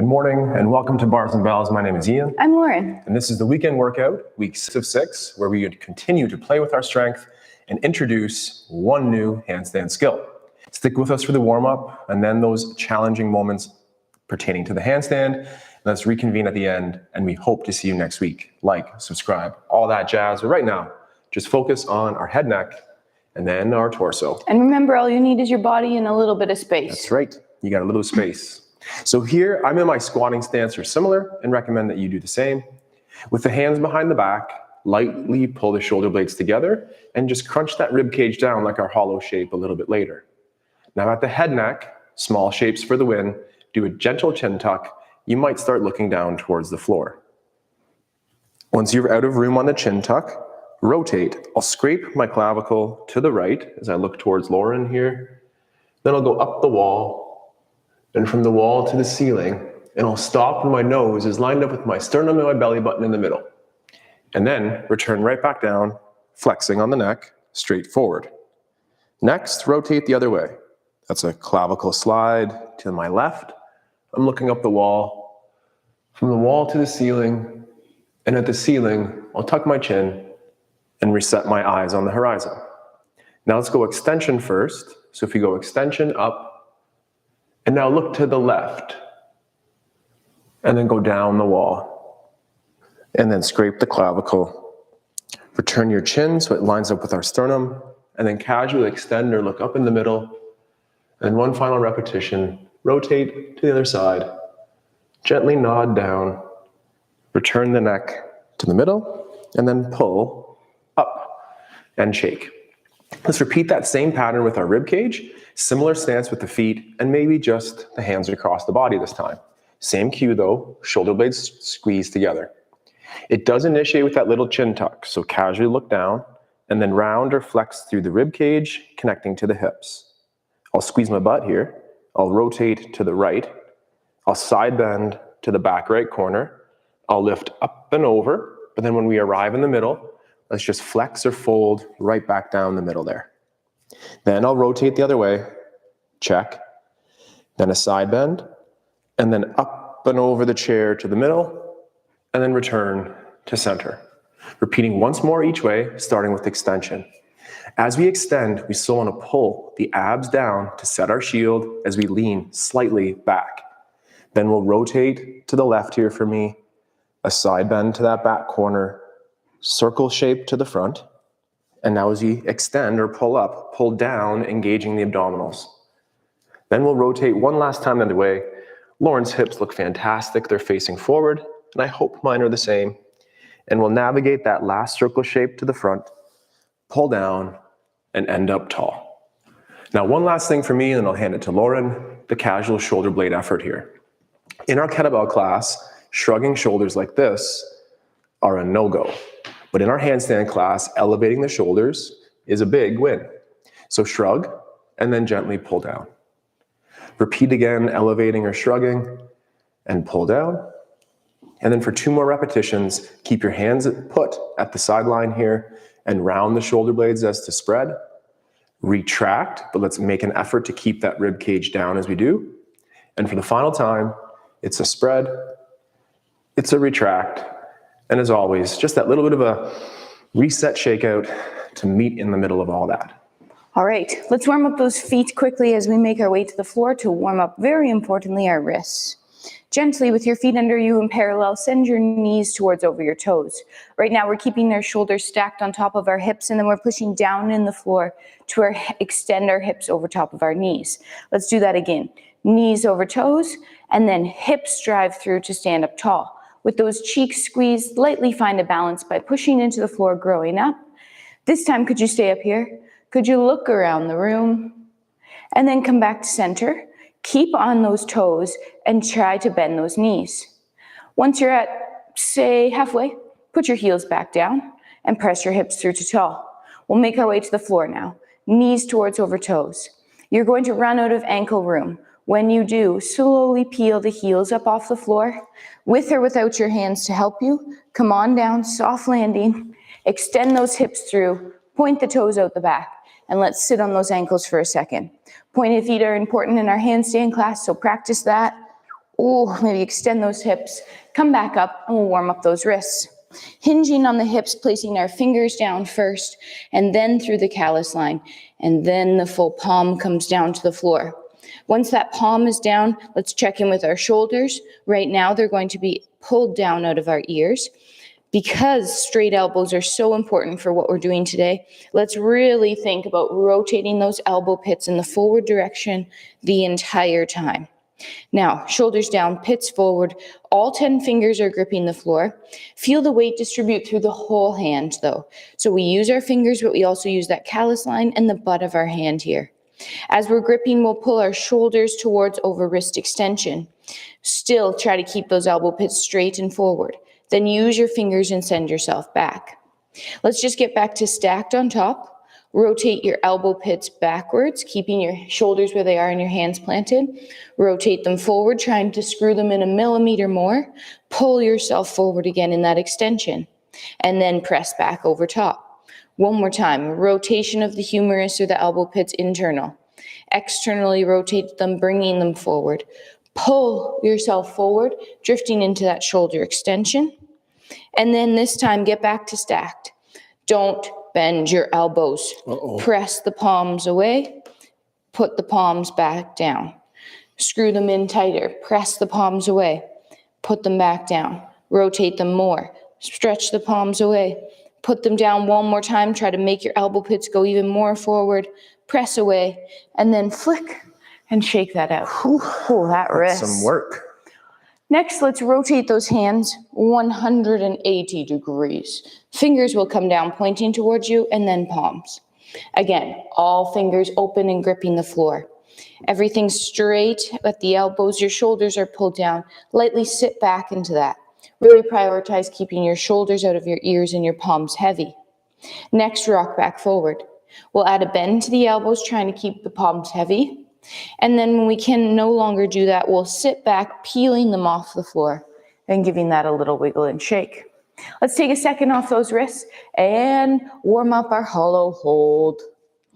Good morning and welcome to Bars and Bells. My name is Ian. I'm Lauren. And this is the weekend workout, week 6 of 6, where we continue to play with our strength and introduce one new handstand skill. Stick with us for the warm-up and then those challenging moments pertaining to the handstand. Let's reconvene at the end and we hope to see you next week. Like, subscribe, all that jazz. But right now, just focus on our head, neck, and then our torso. And remember, all you need is your body and a little bit of space. That's right. You got a little space. So here, I'm in my squatting stance or similar and recommend that you do the same. With the hands behind the back, lightly pull the shoulder blades together and just crunch that rib cage down like our hollow shape a little bit later. Now at the head neck, small shapes for the win, do a gentle chin tuck. You might start looking down towards the floor. Once you're out of room on the chin tuck, rotate. I'll scrape my clavicle to the right as I look towards Lauren here. Then I'll go up the wall, and from the wall to the ceiling, and I'll stop when my nose is lined up with my sternum and my belly button in the middle. And then return right back down, flexing on the neck, straight forward. Next, rotate the other way. That's a clavicle slide to my left. I'm looking up the wall, from the wall to the ceiling, and at the ceiling, I'll tuck my chin and reset my eyes on the horizon. Now let's go extension first. So if you go extension up, and now look to the left, and then go down the wall, and then scrape the clavicle. Return your chin so it lines up with our sternum, and then casually extend or look up in the middle. And one final repetition, rotate to the other side, gently nod down, return the neck to the middle, and then pull up and shake. Let's repeat that same pattern with our rib cage, similar stance with the feet, and maybe just the hands across the body this time. Same cue though, shoulder blades squeeze together. It does initiate with that little chin tuck, so casually look down, and then round or flex through the rib cage, connecting to the hips. I'll squeeze my butt here, I'll rotate to the right, I'll side bend to the back right corner, I'll lift up and over, but then when we arrive in the middle, let's just flex or fold right back down the middle there. Then I'll rotate the other way, check, then a side bend, and then up and over the chair to the middle, and then return to center. Repeating once more each way, starting with extension. As we extend, we still want to pull the abs down to set our shield as we lean slightly back. Then we'll rotate to the left here for me, a side bend to that back corner, circle shape to the front, and now as we extend or pull up, pull down, engaging the abdominals. Then we'll rotate one last time the other way. Lauren's hips look fantastic, they're facing forward, and I hope mine are the same. And we'll navigate that last circle shape to the front, pull down, and end up tall. Now one last thing for me, and then I'll hand it to Lauren, the casual shoulder blade effort here. In our kettlebell class, shrugging shoulders like this are a no-go. But in our handstand class, elevating the shoulders is a big win. So shrug, and then gently pull down. Repeat again, elevating or shrugging, and pull down. And then for 2 more repetitions, keep your hands put at the sideline here, and round the shoulder blades as to spread. Retract, but let's make an effort to keep that rib cage down as we do. And for the final time, it's a spread, it's a retract, and as always, just that little bit of a reset shakeout to meet in the middle of all that. All right, let's warm up those feet quickly as we make our way to the floor to warm up, very importantly, our wrists. Gently, with your feet under you in parallel, send your knees towards over your toes. Right now, we're keeping our shoulders stacked on top of our hips, and then we're pushing down in the floor to extend our hips over top of our knees. Let's do that again. Knees over toes, and then hips drive through to stand up tall. With those cheeks squeezed, lightly find a balance by pushing into the floor, growing up. This time, could you stay up here? Could you look around the room? And then come back to center. Keep on those toes and try to bend those knees. Once you're at, say, halfway, put your heels back down and press your hips through to tall. We'll make our way to the floor now. Knees towards over toes. You're going to run out of ankle room. When you do, slowly peel the heels up off the floor, with or without your hands to help you. Come on down, soft landing. Extend those hips through, point the toes out the back, and let's sit on those ankles for a second. Pointed feet are important in our handstand class, so practice that. Ooh, maybe extend those hips. Come back up and we'll warm up those wrists. Hinging on the hips, placing our fingers down first, and then through the callus line, and then the full palm comes down to the floor. Once that palm is down, let's check in with our shoulders. Right now, they're going to be pulled down out of our ears. Because straight elbows are so important for what we're doing today, let's really think about rotating those elbow pits in the forward direction the entire time. Now, shoulders down, pits forward. All 10 fingers are gripping the floor. Feel the weight distribute through the whole hand, though. So we use our fingers, but we also use that callus line and the butt of our hand here. As we're gripping, we'll pull our shoulders towards over wrist extension. Still try to keep those elbow pits straight and forward. Then use your fingers and send yourself back. Let's just get back to stacked on top. Rotate your elbow pits backwards, keeping your shoulders where they are and your hands planted. Rotate them forward, trying to screw them in a millimeter more. Pull yourself forward again in that extension. And then press back over top. One more time. Rotation of the humerus or the elbow pits internal. Externally rotate them, bringing them forward. Pull yourself forward, drifting into that shoulder extension. And then this time, get back to stacked. Don't bend your elbows. Press the palms away. Put the palms back down. Screw them in tighter. Press the palms away. Put them back down. Rotate them more. Stretch the palms away. Put them down one more time. Try to make your elbow pits go even more forward. Press away. And then flick and shake that out. Ooh, that wrist. Some work. Next, let's rotate those hands 180 degrees. Fingers will come down, pointing towards you, and then palms. Again, all fingers open and gripping the floor. Everything straight at the elbows. Your shoulders are pulled down. Lightly sit back into that. Really prioritize keeping your shoulders out of your ears and your palms heavy. Next, rock back forward. We'll add a bend to the elbows, trying to keep the palms heavy. And then when we can no longer do that, we'll sit back, peeling them off the floor and giving that a little wiggle and shake. Let's take a second off those wrists and warm up our hollow hold.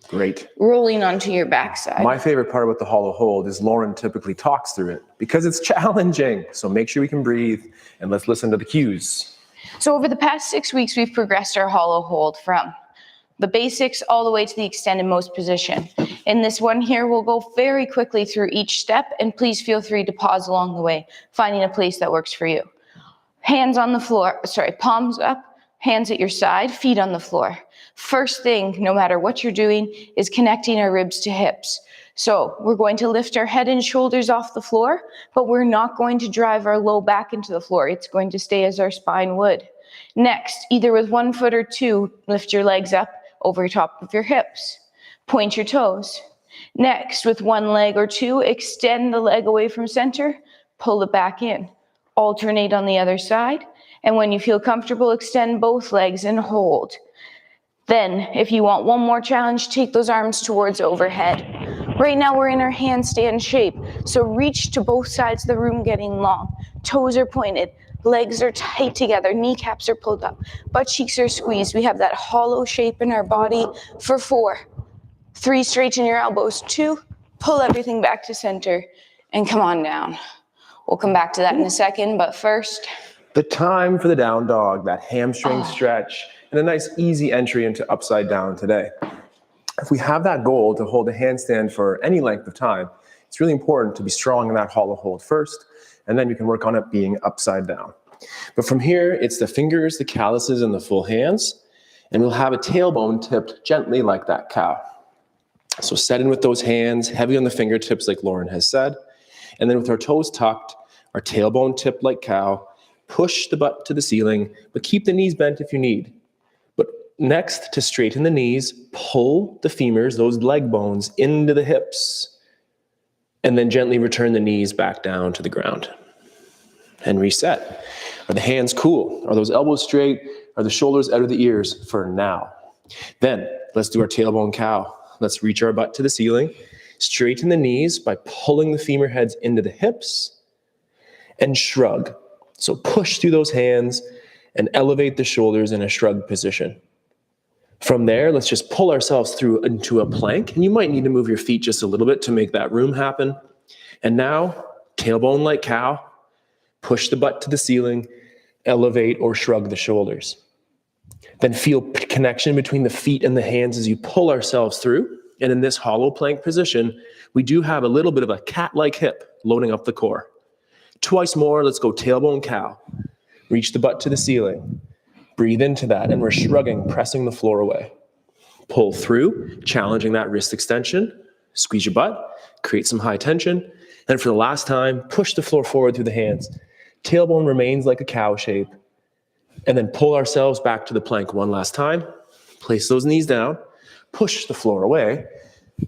Great. Rolling onto your backside. My favorite part about the hollow hold is Lauren typically talks through it because it's challenging. So make sure we can breathe and let's listen to the cues. So over the past 6 weeks, we've progressed our hollow hold from the basics all the way to the extended most position. In this one here, we'll go very quickly through each step, and please feel free to pause along the way, finding a place that works for you. Hands on the floor, palms up, hands at your side, feet on the floor. First thing, no matter what you're doing, is connecting our ribs to hips. So we're going to lift our head and shoulders off the floor, but we're not going to drive our low back into the floor. It's going to stay as our spine would. Next, either with 1 foot or 2, lift your legs up over top of your hips. Point your toes. Next, with 1 leg or 2, extend the leg away from center, pull it back in. Alternate on the other side, and when you feel comfortable, extend both legs and hold. Then, if you want one more challenge, take those arms towards overhead. Right now, we're in our handstand shape, so reach to both sides of the room, getting long. Toes are pointed. Legs are tight together, kneecaps are pulled up, butt cheeks are squeezed. We have that hollow shape in our body for 4. 3, straighten your elbows. 2, pull everything back to center and come on down. We'll come back to that in a second, but first. The time for the down dog, that hamstring stretch, and a nice easy entry into upside down today. If we have that goal to hold a handstand for any length of time, it's really important to be strong in that hollow hold first, and then you can work on it being upside down. But from here, it's the fingers, the calluses, and the full hands, and we'll have a tailbone tipped gently like that cow. So set in with those hands, heavy on the fingertips like Lauren has said, and then with our toes tucked, our tailbone tipped like cow, push the butt to the ceiling, but keep the knees bent if you need. But next, to straighten the knees, pull the femurs, those leg bones, into the hips, and then gently return the knees back down to the ground. And reset. Are the hands cool? Are those elbows straight? Are the shoulders out of the ears for now? Then let's do our tailbone cow. Let's reach our butt to the ceiling, straighten the knees by pulling the femur heads into the hips, and shrug. So push through those hands and elevate the shoulders in a shrug position. From there, let's just pull ourselves through into a plank, and you might need to move your feet just a little bit to make that room happen. And now, Tailbone like cow, push the butt to the ceiling, elevate or shrug the shoulders. Then feel connection between the feet and the hands as you pull ourselves through. And in this hollow plank position, we do have a little bit of a cat-like hip loading up the core. Twice more, let's go tailbone cow. Reach the butt to the ceiling. Breathe into that, and we're shrugging, pressing the floor away. Pull through, challenging that wrist extension. Squeeze your butt, create some high tension. And for the last time, push the floor forward through the hands. Tailbone remains like a cow shape. And then pull ourselves back to the plank one last time. Place those knees down, push the floor away,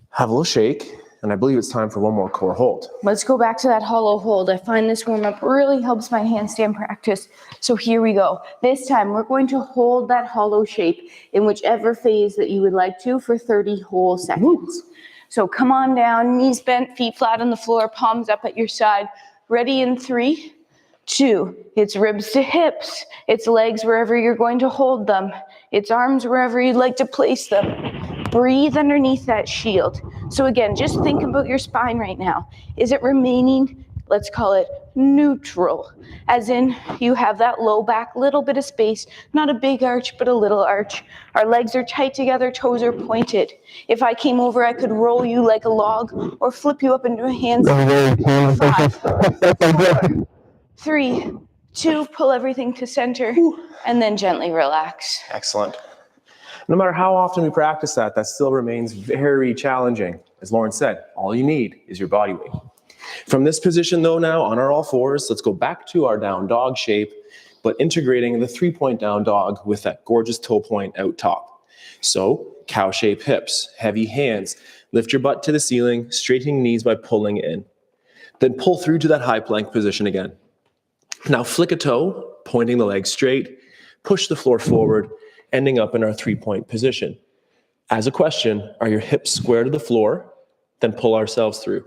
have a little shake, and I believe it's time for one more core hold. Let's go back to that hollow hold. I find this warm-up really helps my handstand practice. So here we go. This time we're going to hold that hollow shape in whichever phase that you would like to for 30 whole seconds. So come on down, knees bent, feet flat on the floor, palms up at your side. Ready in 3, 2, it's ribs to hips, it's legs wherever you're going to hold them, it's arms wherever you'd like to place them. Breathe underneath that shield. So again, just think about your spine right now. Is it remaining, let's call it neutral, as in you have that low back, little bit of space, not a big arch, but a little arch. Our legs are tight together, toes are pointed. If I came over, I could roll you like a log or flip you up into a handstand. 5, 4, 3, 2, pull everything to center, and then gently relax. Excellent. No matter how often we practice that, that still remains very challenging. As Lauren said, all you need is your body weight. From this position though now, on our all fours, let's go back to our down dog shape, but integrating the 3-point down dog with that gorgeous toe point out top. So cow shape hips, heavy hands, lift your butt to the ceiling, straightening knees by pulling in. Then pull through to that high plank position again. Now flick a toe, pointing the leg straight, push the floor forward, ending up in our 3-point position. As a question, are your hips square to the floor? Then pull ourselves through.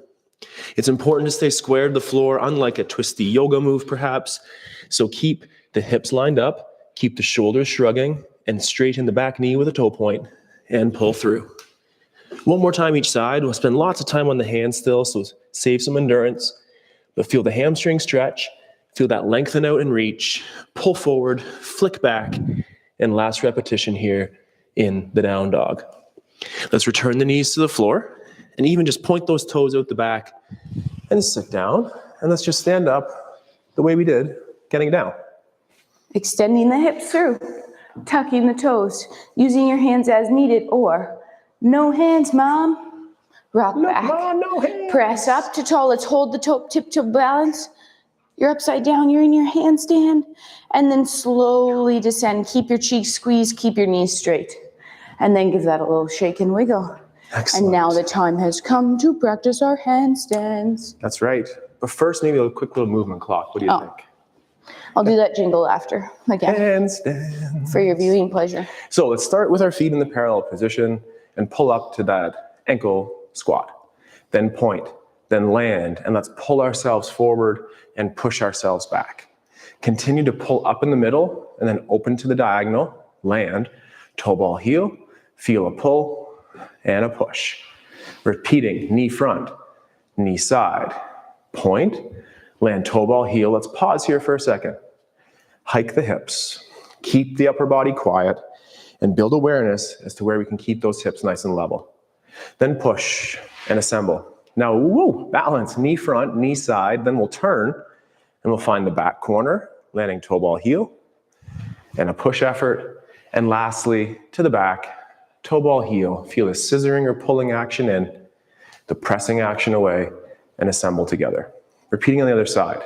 It's important to stay square to the floor, unlike a twisty yoga move perhaps. So keep the hips lined up, keep the shoulders shrugging, and straighten the back knee with a toe point, and pull through. One more time each side. We'll spend lots of time on the hands still, so save some endurance. But feel the hamstring stretch, feel that lengthen out and reach, pull forward, flick back, and last repetition here in the down dog. Let's return the knees to the floor and even just point those toes out the back and sit down. And let's just stand up the way we did, getting down. Extending the hips through, tucking the toes, using your hands as needed, or no hands, mom. Rock back. Mom, no hands. Press up to tall. Let's hold the toe tip to balance. You're upside down, you're in your handstand, and then slowly descend. Keep your cheeks squeezed, keep your knees straight. And then give that a little shake and wiggle. Excellent. And now the time has come to practice our handstands. That's right. But first, maybe a quick little movement clock. What do you think? I'll do that jingle after, again, Handstands. for your viewing pleasure. So let's start with our feet in the parallel position and pull up to that ankle squat. Then point, then land, and let's pull ourselves forward and push ourselves back. Continue to pull up in the middle and then open to the diagonal, land, toe ball heel, feel a pull and a push. Repeating, knee front, knee side, point, land toe ball heel. Let's pause here for a second. Hike the hips, keep the upper body quiet, and build awareness as to where we can keep those hips nice and level. Then push and assemble. Now, balance, knee front, knee side, then we'll turn and we'll find the back corner, landing toe ball heel, and a push effort. And lastly, to the back, toe ball heel. Feel the scissoring or pulling action in, the pressing action away, and assemble together. Repeating on the other side,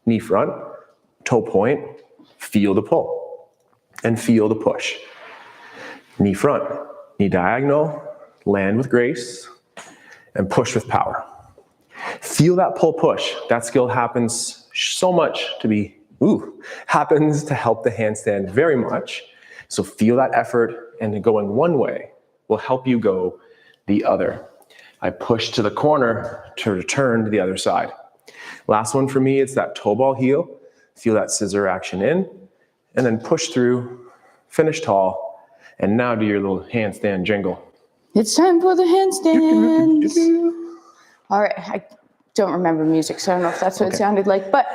knee front, toe point, feel the pull, and feel the push. Knee front, knee diagonal, land with grace, and push with power. Feel that pull push. That skill happens so much happens to help the handstand very much. So feel that effort, and going one way will help you go the other. I push to the corner to return to the other side. Last one for me, it's that toe ball heel. Feel that scissor action in, and then push through, finish tall, and now do your little handstand jingle. It's time for the handstands. All right, don't remember music, so I don't know if that's what it sounded like. But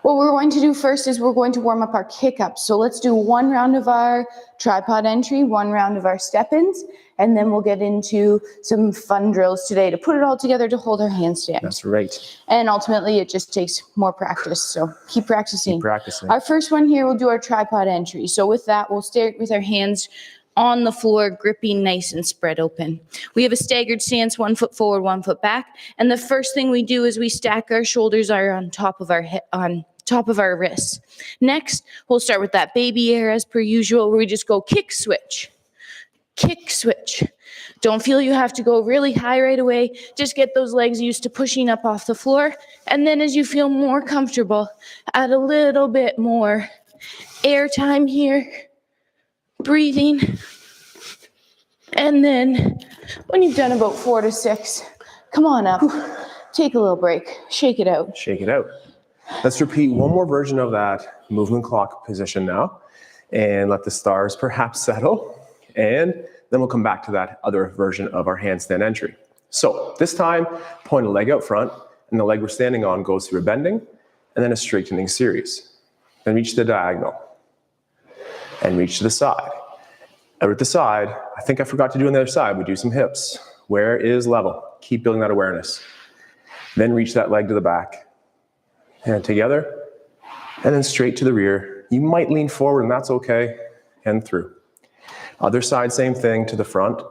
what we're going to do first is we're going to warm up our kick-ups. So let's do one round of our tripod entry, one round of our step-ins, and then we'll get into some fun drills today to put it all together to hold our handstand. That's right. And ultimately, it just takes more practice, so keep practicing. Keep practicing. Our first one here, we'll do our tripod entry. So with that, we'll start with our hands on the floor, gripping nice and spread open. We have a staggered stance, 1 foot forward, 1 foot back. And the first thing we do is we stack our shoulders on top of our wrists. Next, we'll start with that baby air as per usual, where we just go kick switch, kick switch. Don't feel you have to go really high right away. Just get those legs used to pushing up off the floor. And then as you feel more comfortable, add a little bit more air time here. Breathing. And then when you've done about 4 to 6, come on up, take a little break, shake it out. Shake it out. Let's repeat one more version of that movement clock position now and let the stars perhaps settle. And then we'll come back to that other version of our handstand entry. So this time, point a leg out front and the leg we're standing on goes through a bending and then a straightening series. Then reach the diagonal. And reach to the side. Out at the side, I think I forgot to do on the other side, we do some hips. Where is level? Keep building that awareness. Then reach that leg to the back. And together, and then straight to the rear. You might lean forward and that's okay, and through. Other side, same thing, to the front.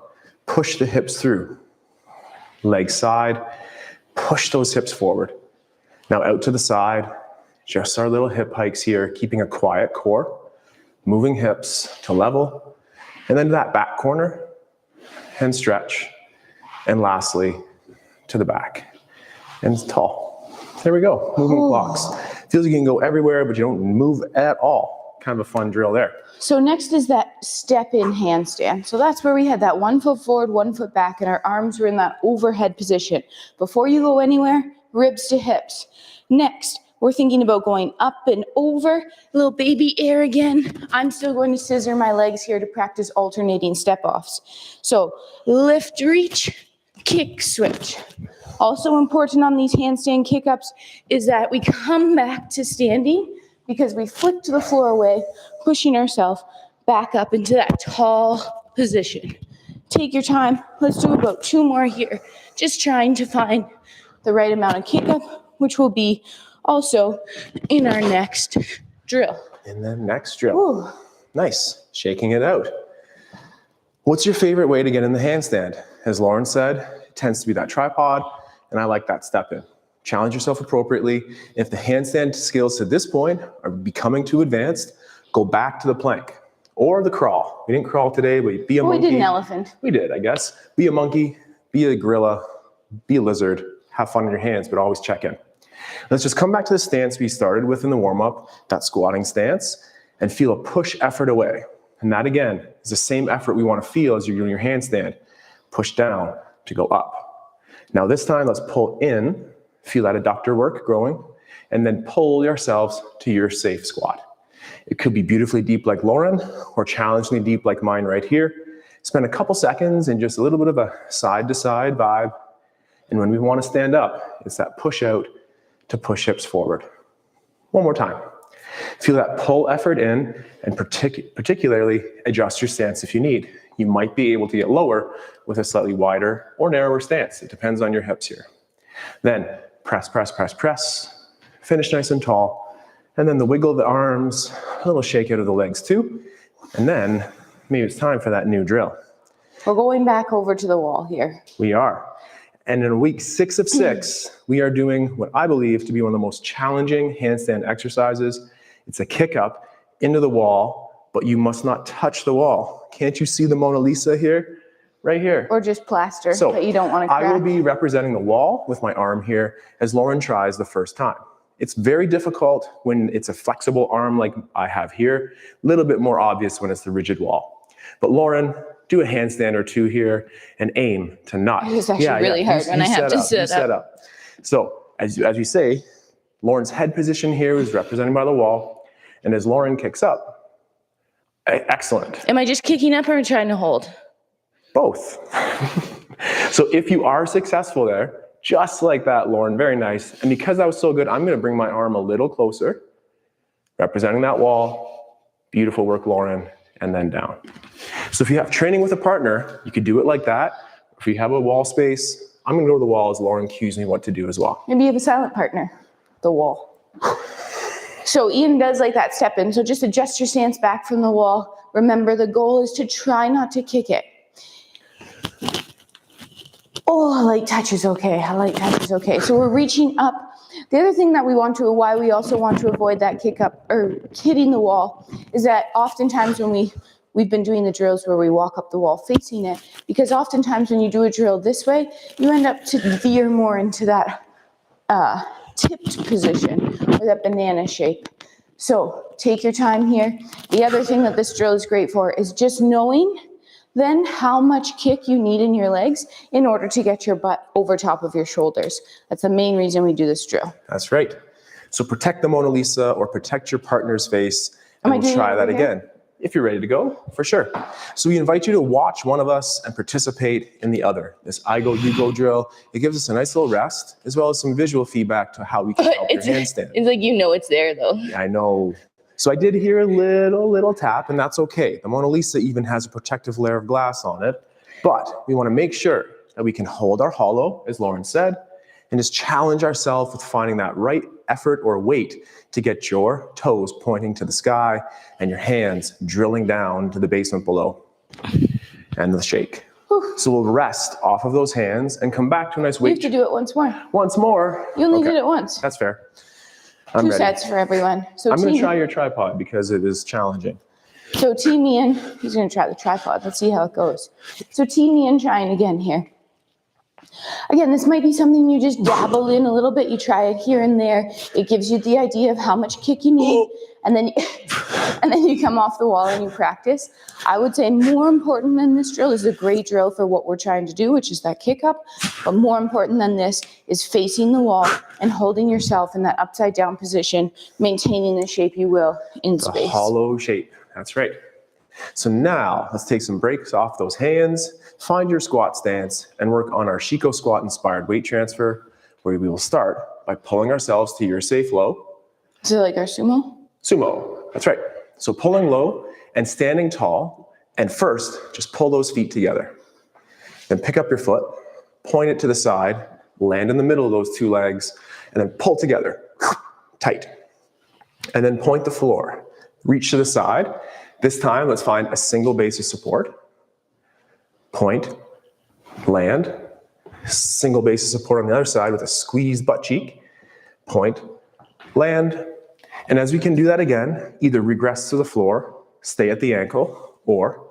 Push the hips through. Leg side, push those hips forward. Now out to the side, just our little hip hikes here, keeping a quiet core. Moving hips to level, and then to that back corner, and stretch. And lastly, to the back, and tall. There we go, movement blocks. Feels like you can go everywhere, but you don't move at all. Kind of a fun drill there. So next is that step-in handstand. So that's where we had that 1 foot forward, 1 foot back, and our arms were in that overhead position. Before you go anywhere, ribs to hips. Next, we're thinking about going up and over, little baby air again. I'm still going to scissor my legs here to practice alternating step-offs. So lift, reach, kick, switch. Also important on these handstand kick-ups is that we come back to standing because we flip to the floor away, pushing ourselves back up into that tall position. Take your time. Let's do about 2 more here. Just trying to find the right amount of kick-up, which will be also in our next drill. In the next drill. Ooh. Nice, shaking it out. What's your favorite way to get in the handstand? As Lauren said, it tends to be that tripod, and I like that step in. Challenge yourself appropriately. If the handstand skills to this point are becoming too advanced, go back to the plank or the crawl. We didn't crawl today, but be a monkey. We did an elephant. We did, I guess. Be a monkey, be a gorilla, be a lizard, have fun in your hands, but always check in. Let's just come back to the stance we started with in the warm-up, that squatting stance, and feel a push effort away. And that, again, is the same effort we want to feel as you're doing your handstand. Push down to go up. Now this time, let's pull in, feel that adductor work growing, and then pull yourselves to your safe squat. It could be beautifully deep like Lauren, or challengingly deep like mine right here. Spend a couple seconds in just a little bit of a side-to-side vibe. And when we want to stand up, it's that push out to push hips forward. One more time. Feel that pull effort in and particularly adjust your stance if you need. You might be able to get lower with a slightly wider or narrower stance. It depends on your hips here. Then press, press, press, press. Finish nice and tall. And then the wiggle of the arms, a little shake out of the legs too. And then maybe it's time for that new drill. We're going back over to the wall here. We are. And in week 6 of 6, we are doing what I believe to be one of the most challenging handstand exercises. It's a kick up into the wall, but you must not touch the wall. Can't you see the Mona Lisa here? Right here. Or just plaster that you don't want to crack. I will be representing the wall with my arm here as Lauren tries the first time. It's very difficult when it's a flexible arm like I have here. A little bit more obvious when it's the rigid wall. But Lauren, do a handstand or 2 here and aim to not. It was actually really hard when I have to sit up. So as we say, Lauren's head position here is represented by the wall. And as Lauren kicks up, excellent. Am I just kicking up or trying to hold? Both. So if you are successful there, Just like that, Lauren, very nice. And because that was so good, I'm gonna bring my arm a little closer, representing that wall. Beautiful work, Lauren, and then down. So if you have training with a partner, you could do it like that. If you have a wall space, I'm gonna go to the wall as Lauren cues me what to do as well. Maybe you have a silent partner, the wall. So Ian does like that step in. So just adjust your stance back from the wall. Remember, the goal is to try not to kick it. Oh, a light touch is okay. A light touch is okay. So we're reaching up. The other thing that why we also want to avoid that kick up or hitting the wall is that oftentimes when we've been doing the drills where we walk up the wall facing it, because oftentimes when you do a drill this way, you end up to veer more into that tipped position or that banana shape. So take your time here. The other thing that this drill is great for is just knowing then how much kick you need in your legs in order to get your butt over top of your shoulders. That's the main reason we do this drill. That's right. So protect the Mona Lisa or protect your partner's face, and we'll try that again. If you're ready to go, for sure. So we invite you to watch one of us and participate in the other. This I go, you go drill. It gives us a nice little rest, as well as some visual feedback to how we can help your handstand. It's like, it's there though. Yeah, I know. So I did hear a little tap, and that's okay. The Mona Lisa even has a protective layer of glass on it, but we want to make sure that we can hold our hollow, as Lauren said, and just challenge ourselves with finding that right effort or weight to get your toes pointing to the sky and your hands drilling down to the basement below and the shake. So we'll rest off of those hands and come back to a nice weight. You have to do it once more. Once more? You only did it once. That's fair. Two sets for everyone. So I'm going to try your tripod because it is challenging. So team Ian, he's going to try the tripod. Let's see how it goes. So team Ian trying again here. Again, this might be something you just dabble in a little bit. You try it here and there. It gives you the idea of how much kick you need. And then you come off the wall and you practice. I would say more important than this drill is a great drill for what we're trying to do, which is that kick up. But more important than this is facing the wall and holding yourself in that upside down position, maintaining the shape you will in space. The hollow shape. That's right. So now let's take some breaks off those hands, find your squat stance, and work on our Chico squat inspired weight transfer, where we will start by pulling ourselves to your safe low. Is it like our sumo? Sumo, that's right. So pulling low and standing tall, and first, just pull those feet together. Then pick up your foot, point it to the side, land in the middle of those two legs, and then pull together, tight. And then point the floor, reach to the side. This time, let's find a single base of support. Point, land, single base of support on the other side with a squeezed butt cheek. Point, land. And as we can do that again, either regress to the floor, stay at the ankle, or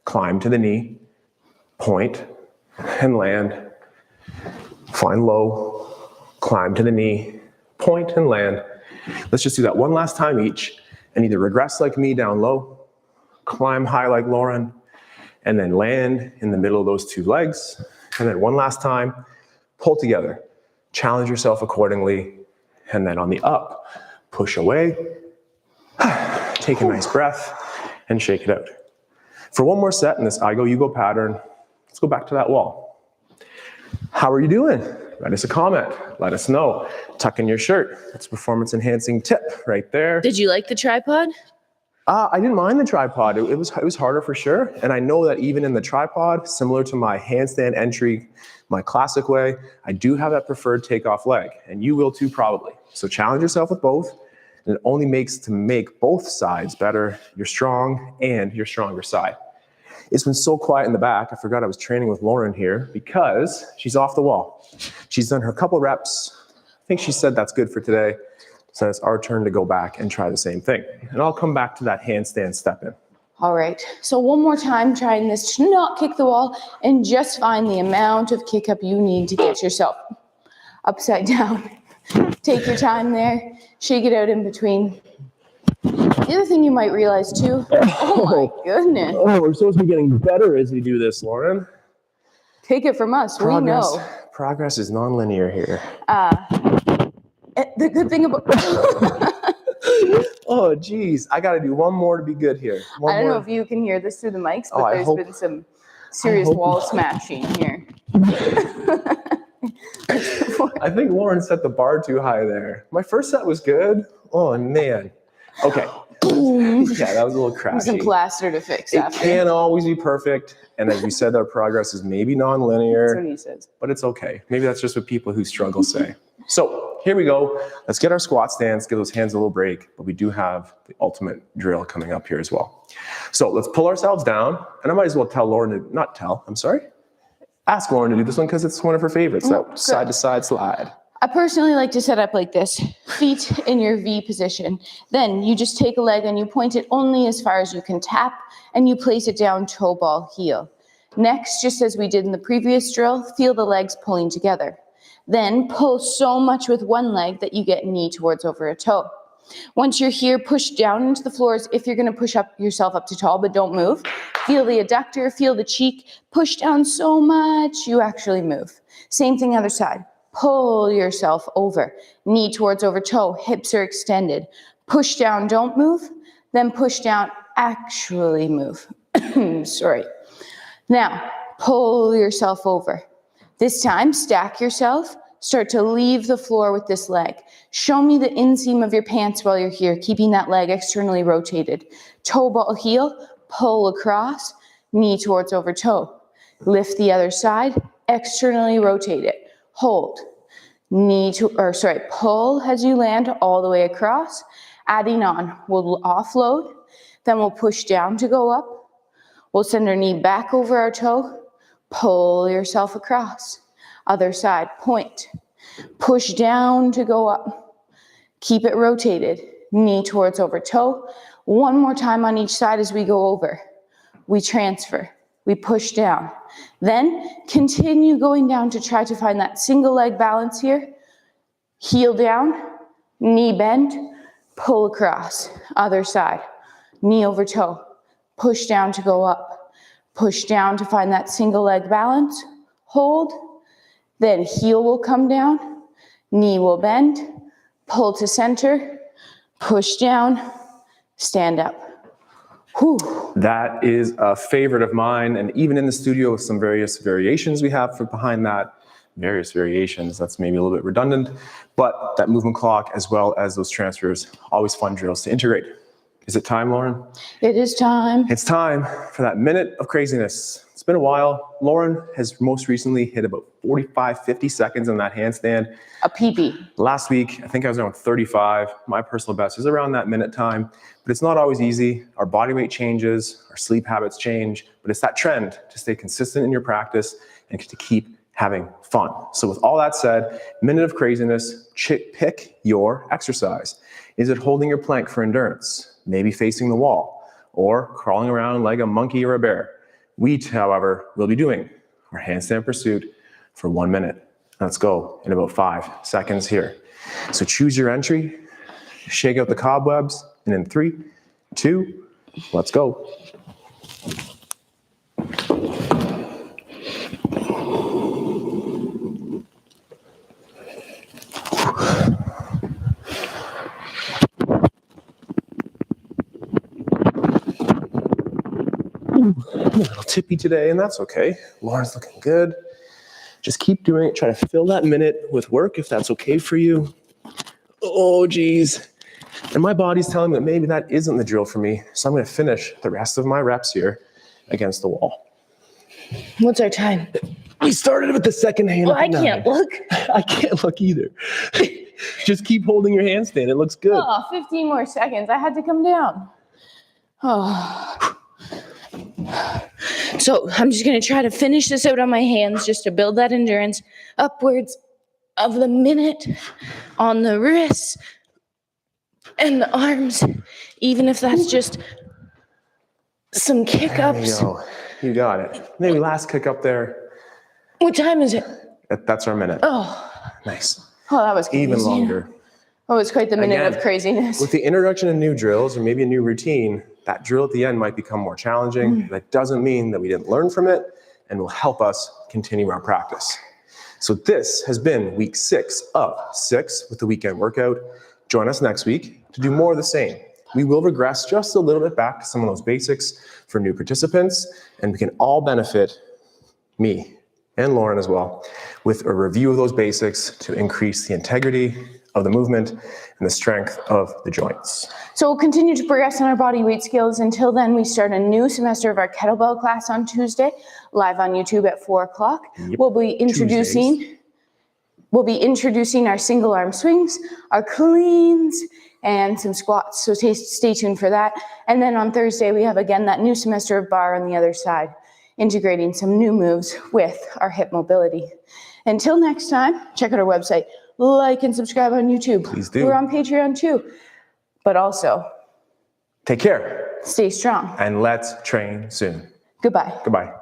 climb to the knee, point, and land. Find low, climb to the knee, point, and land. Let's just do that one last time each, and either regress like me down low, climb high like Lauren, and then land in the middle of those two legs. And then one last time, pull together, challenge yourself accordingly, and then on the up, push away, take a nice breath, and shake it out. For one more set in this I go, you go pattern, let's go back to that wall. How are you doing? Write us a comment, let us know. Tuck in your shirt, that's a performance enhancing tip right there. Did you like the tripod? I didn't mind the tripod. It was harder for sure. And I know that even in the tripod, similar to my handstand entry, my classic way, I do have that preferred takeoff leg, and you will too probably. So challenge yourself with both, and it only makes to make both sides better, your strong and your stronger side. It's been so quiet in the back, I forgot I was training with Lauren here because she's off the wall. She's done her couple reps. I think she said that's good for today. So it's our turn to go back and try the same thing. And I'll come back to that handstand step in. All right, so one more time trying this to not kick the wall and just find the amount of kick up you need to get yourself upside down. Take your time there, shake it out in between. The other thing you might realize too, oh my goodness. Oh, we're supposed to be getting better as we do this, Lauren. Take it from us, we know. Progress is non-linear here. The good thing about... Oh, geez. I got to do one more to be good here. I don't know if you can hear this through the mics, but there's been some serious wall smashing here. before. I think Lauren set the bar too high there. My first set was good. Oh, man. Okay. Yeah, that was a little crashy. Some plaster to fix It after. can't always be perfect. And as we said, our progress is maybe non-linear. That's what he says. But it's okay. Maybe that's just what people who struggle say. So here we go. Let's get our squat stance, give those hands a little break. But we do have the ultimate drill coming up here as well. So let's pull ourselves down. And I might as well tell Lauren to, ask Lauren to do this one because it's one of her favorites, that side-to-side slide. I personally like to set up like this, feet in your V position. Then you just take a leg and you point it only as far as you can tap, and you place it down toe ball heel. Next, just as we did in the previous drill, feel the legs pulling together. Then pull so much with one leg that you get knee towards over a toe. Once you're here, push down into the floors if you're going to push yourself up to tall, but don't move. Feel the adductor, feel the cheek, push down so much you actually move. Same thing other side. Pull yourself over, knee towards over toe, hips are extended. Push down, don't move. Then push down, actually move. Sorry. Now, pull yourself over. This time, stack yourself. Start to leave the floor with this leg. Show me the inseam of your pants while you're here, keeping that leg externally rotated. Toe ball heel, pull across, knee towards over toe. Lift the other side, externally rotate it. Hold, pull as you land all the way across. Adding on, we'll offload, then we'll push down to go up. We'll send our knee back over our toe, pull yourself across. Other side, point, push down to go up. Keep it rotated, knee towards over toe. One more time on each side as we go over. We transfer, we push down. Then continue going down to try to find that single leg balance here. Heel down, knee bend, pull across. Other side, knee over toe. Push down to go up. Push down to find that single leg balance. Hold. Then heel will come down, knee will bend, pull to center, push down, stand up. Whew. That is a favorite of mine, and even in the studio with some various variations we have for behind that, various variations, that's maybe a little bit redundant, but that movement clock as well as those transfers, always fun drills to integrate. Is it time, Lauren? It is time. It's time for that minute of craziness. It's been a while. Lauren has most recently hit about 45, 50 seconds on that handstand. A PB. Last week, I think I was around 35. My personal best is around that minute time, but it's not always easy. Our body weight changes, our sleep habits change, but it's that trend to stay consistent in your practice and to keep having fun. So with all that said, minute of craziness, pick your exercise. Is it holding your plank for endurance? Maybe facing the wall, or crawling around like a monkey or a bear. We, however, will be doing our handstand pursuit for 1 minute. Let's go in about 5 seconds here. So choose your entry, shake out the cobwebs, and in 3, 2, let's go. A little tippy today, and that's okay. Lauren's looking good. Just keep doing it. Try to fill that minute with work if that's okay for you. Oh, geez. And my body's telling me that maybe that isn't the drill for me, so I'm going to finish the rest of my reps here against the wall. What's our time? We started with the second hand. Well, I can't look. I can't look either. Just keep holding your handstand. It looks good. Oh, 15 more seconds. I had to come down. Oh. So I'm just going to try to finish this out on my hands just to build that endurance upwards of the minute on the wrists and the arms, even if that's just some kick-ups. There you go. You got it. Maybe last kick up there. What time is it? That's our minute. Oh. Nice. Oh, that was confusing. Even longer. Oh, it's quite the minute Again, of craziness. With the introduction of new drills or maybe a new routine, that drill at the end might become more challenging. That doesn't mean that we didn't learn from it and will help us continue our practice. So this has been week 6 of 6 with the weekend workout. Join us next week to do more of the same. We will regress just a little bit back to some of those basics for new participants, and we can all benefit, me and Lauren as well, with a review of those basics to increase the integrity of the movement and the strength of the joints. So we'll continue to progress on our body weight skills. Until then, we start a new semester of our kettlebell class on Tuesday, live on YouTube at 4 o'clock. Yep. We'll be introducing our single arm swings, our cleans, and some squats. So stay tuned for that. And then on Thursday, we have again that new semester of bar on the other side, integrating some new moves with our hip mobility. Until next time, check out our website, like and subscribe on YouTube. Please do. We're on Patreon too. But also, take care stay strong. and let's train soon. Goodbye. Goodbye.